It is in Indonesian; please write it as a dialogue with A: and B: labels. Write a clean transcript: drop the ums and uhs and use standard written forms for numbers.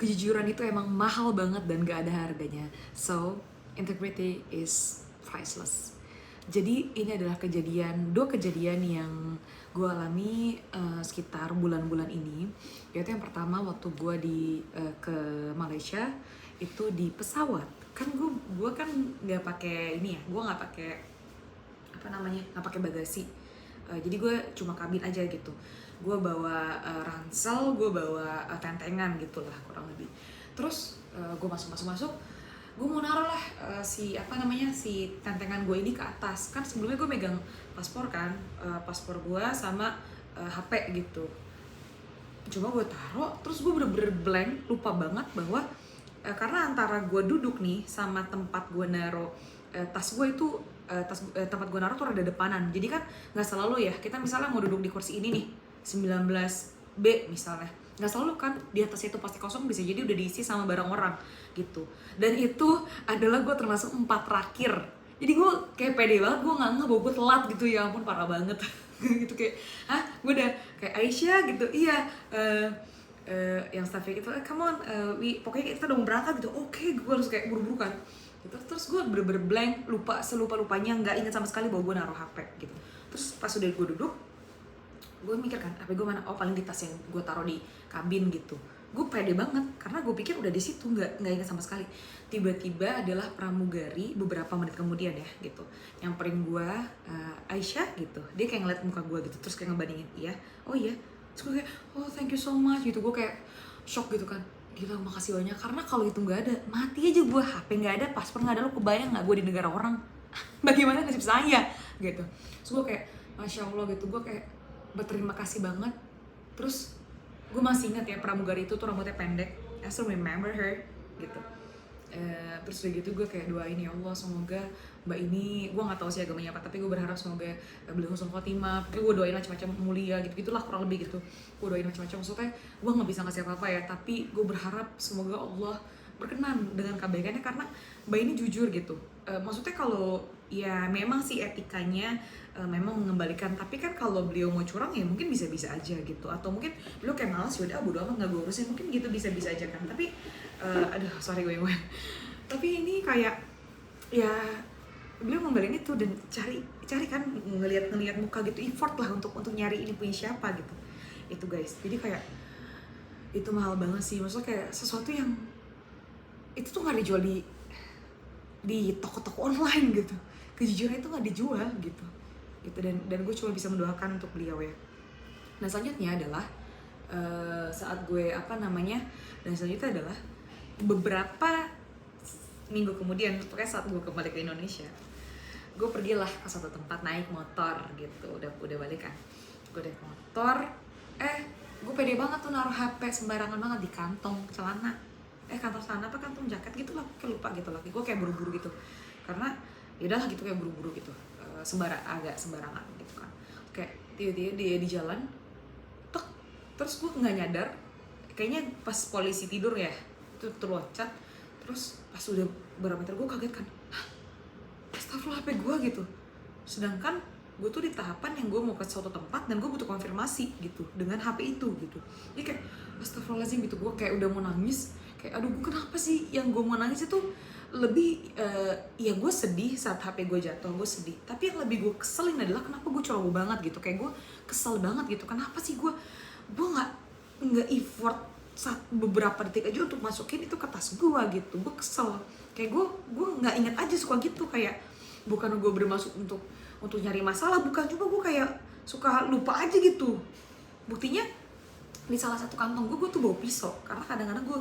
A: kejujuran itu emang mahal banget dan gak ada harganya. So, integrity is priceless. Jadi ini adalah dua kejadian yang gue alami sekitar bulan-bulan ini. Yaitu yang pertama waktu gue ke Malaysia itu di pesawat. Kan gue kan nggak pakai ini ya, gue nggak pakai nggak pakai bagasi. Jadi gue cuma kabin aja gitu. Gue bawa ransel, gue bawa tentengan gitulah kurang lebih. Terus gue masuk, gue mau naruh lah si tentengan gue ini ke atas. Kan sebelumnya gue megang paspor kan, paspor gue sama HP gitu. Coba gue taruh, terus gue bener-bener blank, lupa banget bahwa karena antara gue duduk nih sama tempat gue naruh tas gue itu tempat gue naruh tuh rada depanan. Jadi kan nggak selalu ya, kita misalnya mau duduk di kursi ini nih 19B misalnya, nggak selalu kan di atas itu pasti kosong, bisa jadi udah diisi sama barang orang gitu. Dan itu adalah gue termasuk 4 terakhir. Jadi gue kayak pede banget, gue nggak bahwa gue telat gitu, ya ampun parah banget. Gitu kayak, gue udah kayak Aisyah gitu, iya yang staffnya gitu, come on, pokoknya kita udah mau berangkat gitu, oke, gue harus kayak buru-buru kan gitu. Terus gue bener-bener blank, selupa-lupanya, nggak ingat sama sekali bahwa gue naruh HP gitu. Terus pas udah gue duduk, gue mikir kan, HP gue mana? Oh paling di tas yang gue taruh di kabin gitu. Gue pede banget, karena gue pikir udah di situ, nggak ingat sama sekali. Tiba-tiba adalah pramugari beberapa menit kemudian ya gitu, nyamperin gue, Aisyah gitu. Dia kayak ngeliat muka gue gitu, terus kayak ngebandingin, iya, oh iya. Terus gue kayak, oh thank you so much gitu. Gue kayak shock gitu kan, gila makasih banyak. Karena kalau itu nggak ada, mati aja gue, HP nggak ada, paspor nggak ada, lo kebayang nggak gue di negara orang? Bagaimana nasib saya gitu. Terus gue kayak, masya Allah gitu, gue kayak berterima kasih banget. Terus gue masih ingat ya, pramugari itu tuh rambutnya pendek, I still remember her gitu. Terus udah gitu gue kayak doain, ya Allah semoga mbak ini, gue nggak tahu sih agamanya apa, tapi gue berharap semoga beliau husnul khotimah. Tapi gue doain macam-macam, mulia gitu gitulah kurang lebih gitu. Gue doain macam-macam, maksudnya gue nggak bisa ngasih apa-apa ya, tapi gue berharap semoga Allah berkenan dengan kebaikannya, karena mbak ini jujur gitu. Maksudnya kalau ya memang sih etikanya memang mengembalikan, tapi kan kalau beliau mau curang ya mungkin bisa-bisa aja gitu, atau mungkin beliau kayak malas, yaudah bodo amat nggak gue urusin, mungkin gitu, bisa-bisa aja kan. Tapi aduh sorry gue tapi ini kayak ya beliau ngembaliin itu dan cari kan, ngelihat muka gitu, effort lah untuk nyari ini punya siapa gitu itu guys. Jadi kayak itu mahal banget sih, maksudnya kayak sesuatu yang itu tuh nggak dijual di toko-toko online gitu. Kejujuran itu nggak dijual gitu dan gue cuma bisa mendoakan untuk beliau ya. Nah selanjutnya adalah saat gue dan selanjutnya adalah beberapa minggu kemudian, pokoknya saat gue kembali ke Indonesia, gue pergilah ke suatu tempat naik motor gitu, udah balik kan, gue naik motor, gue pede banget tuh naruh HP sembarangan banget di kantong celana, kantong celana apa kantong jaket gitu lah, kayak lupa gitu lagi, gue kayak buru-buru gitu, karena yaudahlah gitu kayak buru-buru gitu, agak sembarangan gitu kan, kayak tiba-tiba dia di jalan, tek, terus gue nggak nyadar, kayaknya pas polisi tidur ya, itu terloncat. Terus pas udah berapa meter gue kaget kan, astagfirullah HP gue gitu. Sedangkan gue tuh di tahapan yang gue mau ke suatu tempat dan gue butuh konfirmasi gitu dengan HP itu gitu. Jadi kayak astagfirullahaladzim gitu, gue kayak udah mau nangis. Kayak aduh gue kenapa sih, yang gue mau nangis itu lebih ya gue sedih saat HP gue jatuh, gue sedih. Tapi yang lebih gue keselin adalah kenapa gue ceroboh banget gitu. Kayak gue kesel banget gitu, kenapa sih gue nggak effort saat beberapa detik aja untuk masukin itu ke tas gue gitu. Gue kesel, kayak gue nggak inget aja suka gitu, kayak bukan gue bermaksud untuk nyari masalah, bukan, cuma gue kayak suka lupa aja gitu. Buktinya di salah satu kantong gue tuh bawa pisau, karena kadang-kadang gue